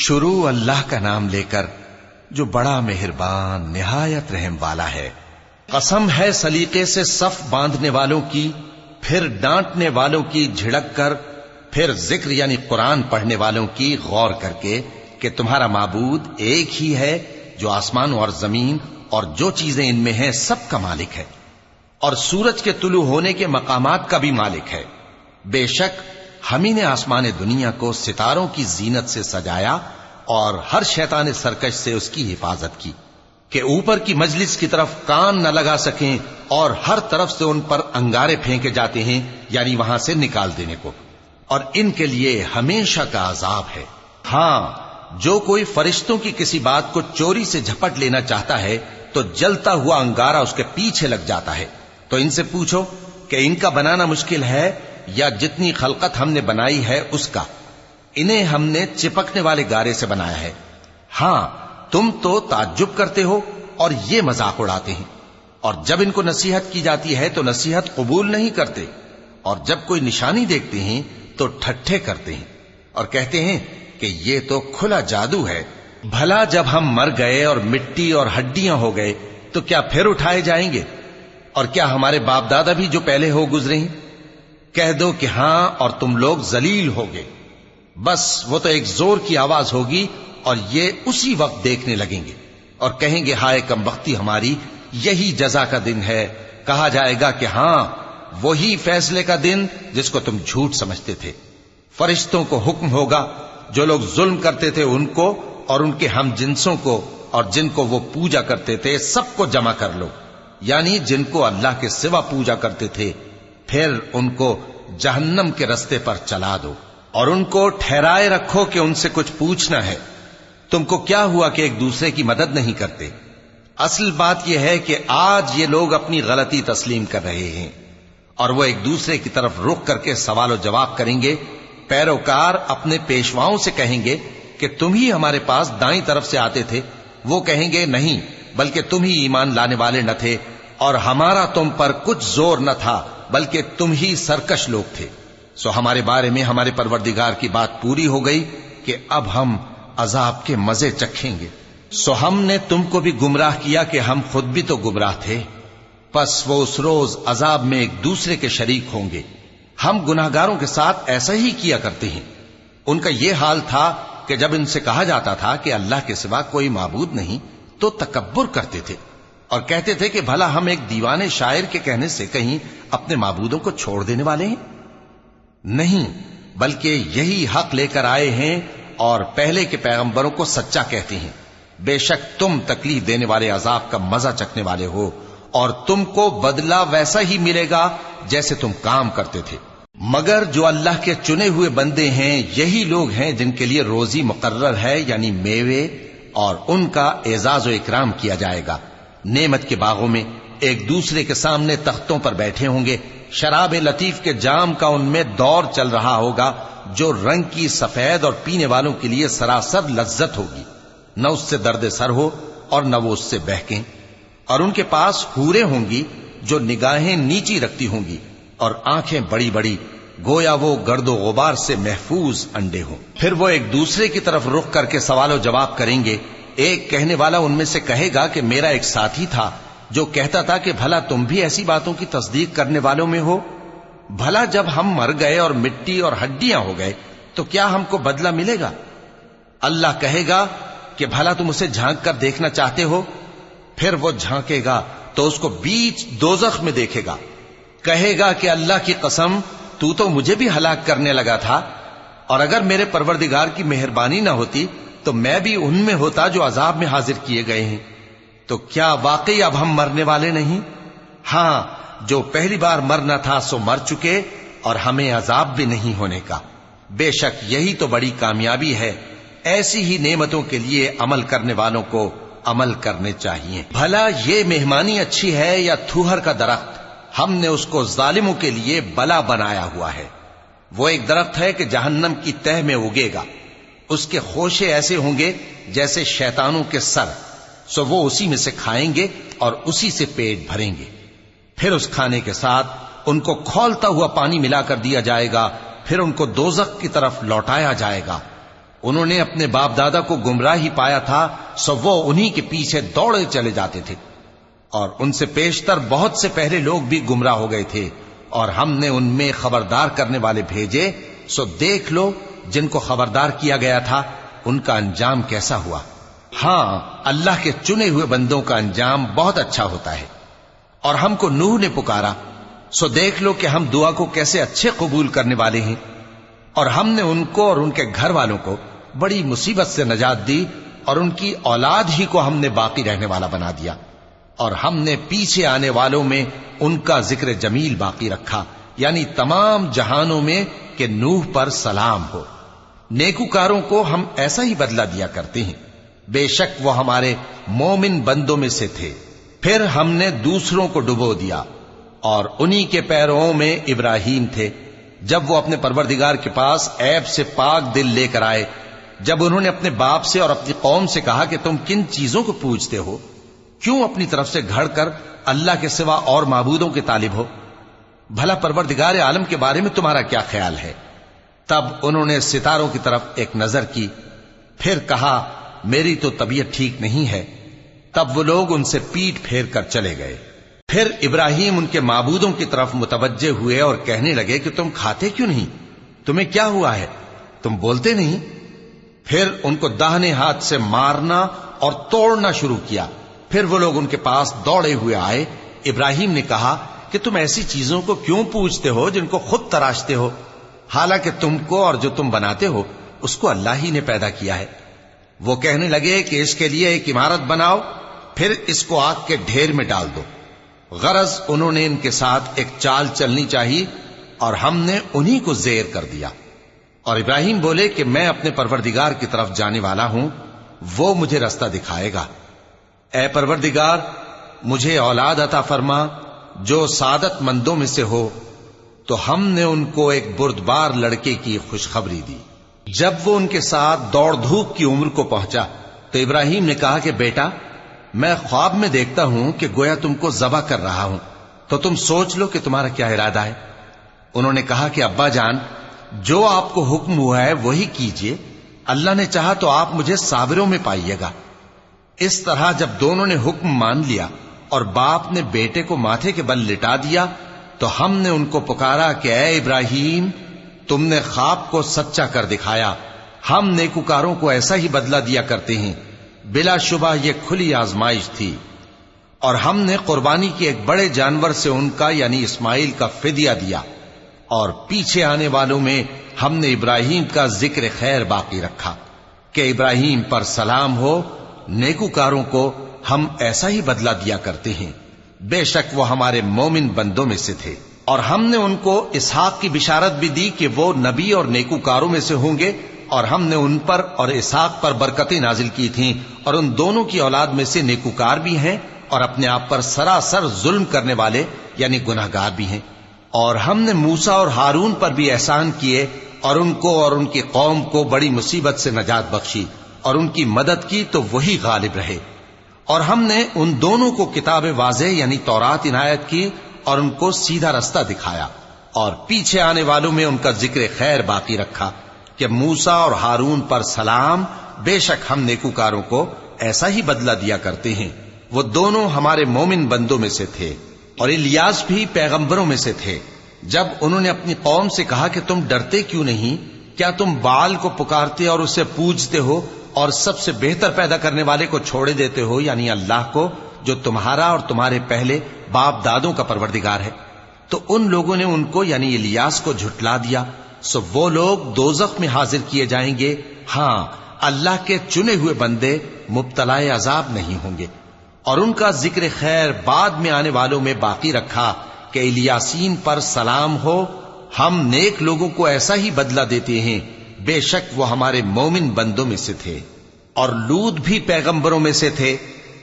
شروع اللہ کا نام لے کر جو بڑا مہربان نہایت رحم والا ہے۔ قسم ہے سلیقے سے صف باندھنے والوں کی، پھر ڈانٹنے والوں کی جھڑک کر، پھر ذکر یعنی قرآن پڑھنے والوں کی غور کر کے کہ تمہارا معبود ایک ہی ہے جو آسمان اور زمین اور جو چیزیں ان میں ہیں سب کا مالک ہے، اور سورج کے طلوع ہونے کے مقامات کا بھی مالک ہے۔ بے شک ہم ہی نے آسمان دنیا کو ستاروں کی زینت سے سجایا اور ہر شیطان سرکش سے اس کی حفاظت کی کہ اوپر کی مجلس کی طرف کان نہ لگا سکیں، اور ہر طرف سے ان پر انگارے پھینکے جاتے ہیں یعنی وہاں سے نکال دینے کو، اور ان کے لیے ہمیشہ کا عذاب ہے۔ ہاں، جو کوئی فرشتوں کی کسی بات کو چوری سے جھپٹ لینا چاہتا ہے تو جلتا ہوا انگارہ اس کے پیچھے لگ جاتا ہے۔ تو ان سے پوچھو کہ ان کا بنانا مشکل ہے یا جتنی خلقت ہم نے بنائی ہے اس کا؟ انہیں ہم نے چپکنے والے گارے سے بنایا ہے۔ ہاں، تم تو تعجب کرتے ہو اور یہ مذاق اڑاتے ہیں، اور جب ان کو نصیحت کی جاتی ہے تو نصیحت قبول نہیں کرتے، اور جب کوئی نشانی دیکھتے ہیں تو ٹھٹھے کرتے ہیں اور کہتے ہیں کہ یہ تو کھلا جادو ہے۔ بھلا جب ہم مر گئے اور مٹی اور ہڈیاں ہو گئے تو کیا پھر اٹھائے جائیں گے؟ اور کیا ہمارے باپ دادا بھی جو پہلے ہو گزرے ہیں؟ کہہ دو کہ ہاں، اور تم لوگ ذلیل ہوگے۔ بس وہ تو ایک زور کی آواز ہوگی اور یہ اسی وقت دیکھنے لگیں گے اور کہیں گے ہائے کم بختی ہماری، یہی جزا کا دن ہے۔ کہا جائے گا کہ ہاں، وہی فیصلے کا دن جس کو تم جھوٹ سمجھتے تھے۔ فرشتوں کو حکم ہوگا جو لوگ ظلم کرتے تھے ان کو اور ان کے ہم جنسوں کو اور جن کو وہ پوجا کرتے تھے سب کو جمع کر لو، یعنی جن کو اللہ کے سوا پوجا کرتے تھے، پھر ان کو جہنم کے رستے پر چلا دو اور ان کو ٹھہرائے رکھو کہ ان سے کچھ پوچھنا ہے۔ تم کو کیا ہوا کہ ایک دوسرے کی مدد نہیں کرتے؟ اصل بات یہ ہے کہ آج یہ لوگ اپنی غلطی تسلیم کر رہے ہیں اور وہ ایک دوسرے کی طرف رخ کر کے سوال و جواب کریں گے۔ پیروکار اپنے پیشواؤں سے کہیں گے کہ تم ہی ہمارے پاس دائیں طرف سے آتے تھے۔ وہ کہیں گے نہیں، بلکہ تم ہی ایمان لانے والے نہ تھے اور ہمارا تم پر کچھ زور نہ تھا، بلکہ تم ہی سرکش لوگ تھے۔ سو ہمارے بارے میں ہمارے پروردگار کی بات پوری ہو گئی کہ اب ہم عذاب کے مزے چکھیں گے۔ سو ہم نے تم کو بھی گمراہ کیا کہ ہم خود بھی تو گمراہ تھے، پس وہ اس روز عذاب میں ایک دوسرے کے شریک ہوں گے۔ ہم گناہگاروں کے ساتھ ایسا ہی کیا کرتے ہیں۔ ان کا یہ حال تھا کہ جب ان سے کہا جاتا تھا کہ اللہ کے سوا کوئی معبود نہیں تو تکبر کرتے تھے اور کہتے تھے کہ بھلا ہم ایک دیوانے شاعر کے کہنے سے کہیں اپنے معبودوں کو چھوڑ دینے والے ہیں؟ نہیں، بلکہ یہی حق لے کر آئے ہیں اور پہلے کے پیغمبروں کو سچا کہتے ہیں۔ بے شک تم تکلیف دینے والے عذاب کا مزہ چکھنے والے ہو اور تم کو بدلہ ویسا ہی ملے گا جیسے تم کام کرتے تھے۔ مگر جو اللہ کے چنے ہوئے بندے ہیں یہی لوگ ہیں جن کے لیے روزی مقرر ہے، یعنی میوے، اور ان کا اعزاز و اکرام کیا جائے گا۔ نعمت کے باغوں میں ایک دوسرے کے سامنے تختوں پر بیٹھے ہوں گے، شراب لطیف کے جام کا ان میں دور چل رہا ہوگا جو رنگ کی سفید اور پینے والوں کے لیے سراسر لذت ہوگی، نہ اس سے درد سر ہو اور نہ وہ اس سے بہکیں۔ اور ان کے پاس حوریں ہوں گی جو نگاہیں نیچی رکھتی ہوں گی اور آنکھیں بڑی بڑی، گویا وہ گرد و غبار سے محفوظ انڈے ہوں۔ پھر وہ ایک دوسرے کی طرف رخ کر کے سوال و جواب کریں گے۔ ایک کہنے والا ان میں سے کہے گا کہ میرا ایک ساتھی تھا جو کہتا تھا کہ بھلا تم بھی ایسی باتوں کی تصدیق کرنے والوں میں ہو؟ بھلا جب ہم مر گئے اور مٹی اور ہڈیاں ہو گئے تو کیا ہم کو بدلہ ملے گا؟ اللہ کہے گا کہ بھلا تم اسے جھانک کر دیکھنا چاہتے ہو؟ پھر وہ جھانکے گا تو اس کو بیچ دوزخ میں دیکھے گا، کہے گا کہ اللہ کی قسم تو مجھے بھی ہلاک کرنے لگا تھا، اور اگر میرے پروردگار کی مہربانی نہ ہوتی تو میں بھی ان میں ہوتا جو عذاب میں حاضر کیے گئے ہیں۔ تو کیا واقعی اب ہم مرنے والے نہیں؟ ہاں، جو پہلی بار مرنا تھا سو مر چکے اور ہمیں عذاب بھی نہیں ہونے کا۔ بے شک یہی تو بڑی کامیابی ہے۔ ایسی ہی نعمتوں کے لیے عمل کرنے والوں کو عمل کرنے چاہیے۔ بھلا یہ مہمانی اچھی ہے یا تھوہر کا درخت؟ ہم نے اس کو ظالموں کے لیے بلا بنایا ہوا ہے۔ وہ ایک درخت ہے کہ جہنم کی تہ میں اگے گا، اس کے خوشے ایسے ہوں گے جیسے شیطانوں کے سر، سو وہ اسی میں سے کھائیں گے اور اسی سے پیٹ بھریں گے۔ پھر اس کھانے کے ساتھ ان کو کھولتا ہوا پانی ملا کر دیا جائے گا، پھر ان کو دوزخ کی طرف لوٹایا جائے گا۔ انہوں نے اپنے باپ دادا کو گمراہی پایا تھا، سو وہ انہی کے پیچھے دوڑے چلے جاتے تھے، اور ان سے پیشتر بہت سے پہلے لوگ بھی گمراہ ہو گئے تھے، اور ہم نے ان میں خبردار کرنے والے بھیجے، سو دیکھ لو جن کو خبردار کیا گیا تھا ان کا انجام کیسا ہوا۔ ہاں، اللہ کے چنے ہوئے بندوں کا انجام بہت اچھا ہوتا ہے۔ اور ہم کو نوح نے پکارا، سو دیکھ لو کہ ہم دعا کو کیسے اچھے قبول کرنے والے ہیں، اور ہم نے ان کو اور ان کے گھر والوں کو بڑی مصیبت سے نجات دی، اور ان کی اولاد ہی کو ہم نے باقی رہنے والا بنا دیا، اور ہم نے پیچھے آنے والوں میں ان کا ذکر جمیل باقی رکھا، یعنی تمام جہانوں میں کہ نوح پر سلام ہو۔ نیکوکاروں کو ہم ایسا ہی بدلہ دیا کرتے ہیں، بے شک وہ ہمارے مومن بندوں میں سے تھے۔ پھر ہم نے دوسروں کو ڈبو دیا، اور انہی کے پیرووں میں ابراہیم تھے، جب وہ اپنے پروردگار کے پاس عیب سے پاک دل لے کر آئے، جب انہوں نے اپنے باپ سے اور اپنی قوم سے کہا کہ تم کن چیزوں کو پوجتے ہو، کیوں اپنی طرف سے گھڑ کر اللہ کے سوا اور معبودوں کے طالب ہو؟ بھلا پروردگار عالم کے بارے میں تمہارا کیا خیال ہے؟ تب انہوں نے ستاروں کی طرف ایک نظر کی، پھر کہا میری تو طبیعت ٹھیک نہیں ہے۔ تب وہ لوگ ان سے پیٹ پھیر کر چلے گئے۔ پھر ابراہیم ان کے معبودوں کی طرف متوجہ ہوئے اور کہنے لگے کہ تم کھاتے کیوں نہیں؟ تمہیں کیا ہوا ہے؟ تم بولتے نہیں؟ پھر ان کو داہنے ہاتھ سے مارنا اور توڑنا شروع کیا۔ پھر وہ لوگ ان کے پاس دوڑے ہوئے آئے۔ ابراہیم نے کہا کہ تم ایسی چیزوں کو کیوں پوجتے ہو جن کو خود تراشتے ہو، حالانکہ تم کو اور جو تم بناتے ہو اس کو اللہ ہی نے پیدا کیا ہے۔ وہ کہنے لگے کہ اس کے لیے ایک عمارت بناؤ، پھر اس کو آگ کے ڈھیر میں ڈال دو۔ غرض انہوں نے ان کے ساتھ ایک چال چلنی چاہیے، اور ہم نے انہی کو زیر کر دیا۔ اور ابراہیم بولے کہ میں اپنے پروردگار کی طرف جانے والا ہوں، وہ مجھے رستہ دکھائے گا۔ اے پروردگار، مجھے اولاد عطا فرما جو سعادت مندوں میں سے ہو۔ تو ہم نے ان کو ایک بردبار لڑکے کی خوشخبری دی۔ جب وہ ان کے ساتھ دوڑ دھوپ کی عمر کو پہنچا تو ابراہیم نے کہا کہ بیٹا، میں خواب میں دیکھتا ہوں کہ گویا تم کو ذبح کر رہا ہوں، تو تم سوچ لو کہ تمہارا کیا ارادہ ہے۔ انہوں نے کہا کہ ابا جان، جو آپ کو حکم ہوا ہے وہی کیجئے، اللہ نے چاہا تو آپ مجھے صابروں میں پائیے گا۔ اس طرح جب دونوں نے حکم مان لیا اور باپ نے بیٹے کو ماتھے کے بل لٹا دیا، تو ہم نے ان کو پکارا کہ اے ابراہیم، تم نے خواب کو سچا کر دکھایا، ہم نیکوکاروں کو ایسا ہی بدلہ دیا کرتے ہیں، بلا شبہ یہ کھلی آزمائش تھی۔ اور ہم نے قربانی کی ایک بڑے جانور سے ان کا یعنی اسماعیل کا فدیہ دیا، اور پیچھے آنے والوں میں ہم نے ابراہیم کا ذکر خیر باقی رکھا کہ ابراہیم پر سلام ہو۔ نیکوکاروں کو ہم ایسا ہی بدلہ دیا کرتے ہیں، بے شک وہ ہمارے مومن بندوں میں سے تھے۔ اور ہم نے ان کو اسحاق کی بشارت بھی دی کہ وہ نبی اور نیکوکاروں میں سے ہوں گے، اور ہم نے ان پر اور اسحاق پر برکتیں نازل کی تھیں، اور ان دونوں کی اولاد میں سے نیکوکار بھی ہیں اور اپنے آپ پر سراسر ظلم کرنے والے یعنی گناہگار بھی ہیں۔ اور ہم نے موسیٰ اور ہارون پر بھی احسان کیے، اور ان کو اور ان کی قوم کو بڑی مصیبت سے نجات بخشی، اور ان کی مدد کی تو وہی غالب رہے۔ اور ہم نے ان دونوں کو کتاب واضح یعنی تورات عنایت کی، اور ان کو سیدھا رستہ دکھایا، اور پیچھے آنے والوں میں ان کا ذکر خیر باقی رکھا کہ موسیٰ اور ہارون پر سلام، بے شک ہم نیکوکاروں کو ایسا ہی بدلہ دیا کرتے ہیں۔ وہ دونوں ہمارے مومن بندوں میں سے تھے۔ اور الیاس بھی پیغمبروں میں سے تھے۔ جب انہوں نے اپنی قوم سے کہا کہ تم ڈرتے کیوں نہیں؟ کیا تم بال کو پکارتے اور اسے پوجتے ہو، اور سب سے بہتر پیدا کرنے والے کو چھوڑے دیتے ہو یعنی اللہ کو، جو تمہارا اور تمہارے پہلے باپ دادوں کا پروردگار ہے؟ تو ان لوگوں نے ان کو یعنی الیاس کو جھٹلا دیا، سو وہ لوگ دوزخ میں حاضر کیے جائیں گے۔ ہاں، اللہ کے چنے ہوئے بندے مبتلا عذاب نہیں ہوں گے۔ اور ان کا ذکر خیر بعد میں آنے والوں میں باقی رکھا کہ الیاسین پر سلام ہو۔ ہم نیک لوگوں کو ایسا ہی بدلہ دیتے ہیں، بے شک وہ ہمارے مومن بندوں میں سے تھے۔ اور لوط بھی پیغمبروں میں سے تھے۔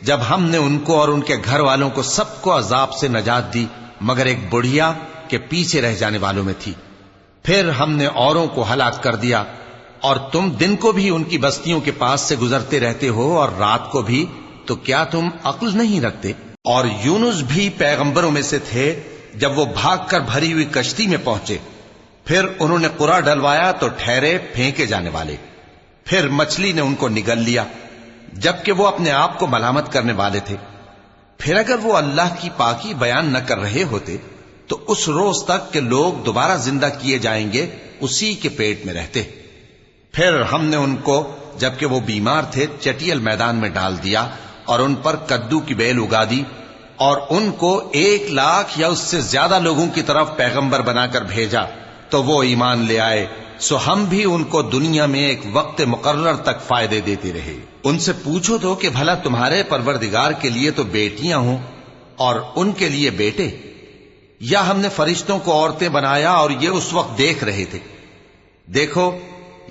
جب ہم نے ان کو اور ان کے گھر والوں کو سب کو عذاب سے نجات دی، مگر ایک بڑھیا کے پیچھے رہ جانے والوں میں تھی۔ پھر ہم نے اوروں کو ہلاک کر دیا، اور تم دن کو بھی ان کی بستیوں کے پاس سے گزرتے رہتے ہو اور رات کو بھی، تو کیا تم عقل نہیں رکھتے؟ اور یونس بھی پیغمبروں میں سے تھے۔ جب وہ بھاگ کر بھری ہوئی کشتی میں پہنچے، پھر انہوں نے قرعہ ڈلوایا تو ٹھہرے پھینکے جانے والے۔ پھر مچھلی نے ان کو نگل لیا جبکہ وہ اپنے آپ کو ملامت کرنے والے تھے۔ پھر اگر وہ اللہ کی پاکی بیان نہ کر رہے ہوتے تو اس روز تک کہ لوگ دوبارہ زندہ کیے جائیں گے اسی کے پیٹ میں رہتے۔ پھر ہم نے ان کو جبکہ وہ بیمار تھے چٹیل میدان میں ڈال دیا اور ان پر کدو کی بیل اگا دی، اور ان کو 1,00,000 یا اس سے زیادہ لوگوں کی طرف پیغمبر بنا کر بھیجا تو وہ ایمان لے آئے، سو ہم بھی ان کو دنیا میں ایک وقت مقرر تک فائدے دیتے رہے۔ ان سے پوچھو تو کہ بھلا تمہارے پروردگار کے لیے تو بیٹیاں ہوں اور ان کے لیے بیٹے، یا ہم نے فرشتوں کو عورتیں بنایا اور یہ اس وقت دیکھ رہے تھے؟ دیکھو،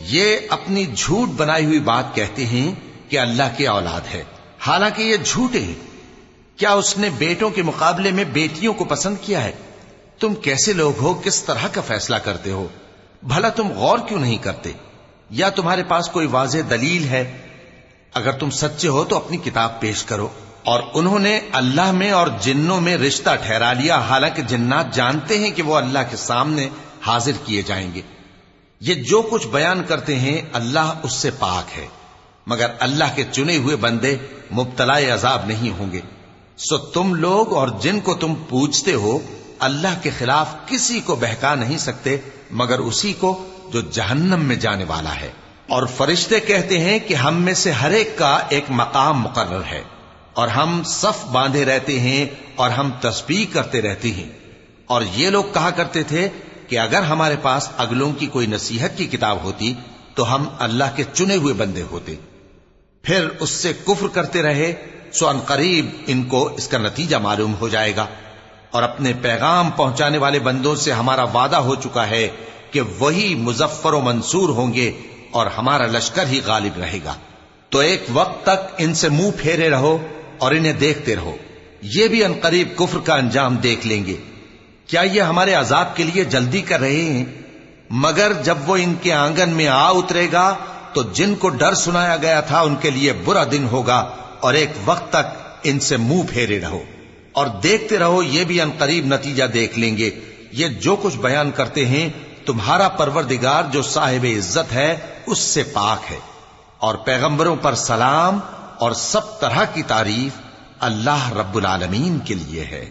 یہ اپنی جھوٹ بنائی ہوئی بات کہتے ہیں کہ اللہ کی اولاد ہے، حالانکہ یہ جھوٹے ہیں۔ کیا اس نے بیٹوں کے مقابلے میں بیٹیوں کو پسند کیا ہے؟ تم کیسے لوگ ہو، کس طرح کا فیصلہ کرتے ہو؟ بھلا تم غور کیوں نہیں کرتے؟ یا تمہارے پاس کوئی واضح دلیل ہے؟ اگر تم سچے ہو تو اپنی کتاب پیش کرو۔ اور انہوں نے اللہ میں اور جنوں میں رشتہ ٹھہرا لیا، حالانکہ جنات جانتے ہیں کہ وہ اللہ کے سامنے حاضر کیے جائیں گے۔ یہ جو کچھ بیان کرتے ہیں اللہ اس سے پاک ہے، مگر اللہ کے چنے ہوئے بندے مبتلا عذاب نہیں ہوں گے۔ سو تم لوگ اور جن کو تم پوجتے ہو اللہ کے خلاف کسی کو بہکا نہیں سکتے مگر اسی کو جو جہنم میں جانے والا ہے۔ اور فرشتے کہتے ہیں کہ ہم میں سے ہر ایک کا ایک مقام مقرر ہے، اور ہم صف باندھے رہتے ہیں اور ہم تسبیح کرتے رہتے ہیں۔ اور یہ لوگ کہا کرتے تھے کہ اگر ہمارے پاس اگلوں کی کوئی نصیحت کی کتاب ہوتی تو ہم اللہ کے چنے ہوئے بندے ہوتے۔ پھر اس سے کفر کرتے رہے، سو ان قریب ان کو اس کا نتیجہ معلوم ہو جائے گا۔ اور اپنے پیغام پہنچانے والے بندوں سے ہمارا وعدہ ہو چکا ہے کہ وہی مظفر و منصور ہوں گے اور ہمارا لشکر ہی غالب رہے گا۔ تو ایک وقت تک ان سے منہ پھیرے رہو اور انہیں دیکھتے رہو، یہ بھی ان قریب کفر کا انجام دیکھ لیں گے۔ کیا یہ ہمارے عذاب کے لیے جلدی کر رہے ہیں؟ مگر جب وہ ان کے آنگن میں آ اترے گا تو جن کو ڈر سنایا گیا تھا ان کے لیے برا دن ہوگا، اور ایک وقت تک ان سے منہ پھیرے رہو اور دیکھتے رہو، یہ بھی ان قریب نتیجہ دیکھ لیں گے۔ یہ جو کچھ بیان کرتے ہیں تمہارا پروردگار جو صاحب عزت ہے اس سے پاک ہے، اور پیغمبروں پر سلام اور سب طرح کی تعریف اللہ رب العالمین کے لیے ہے۔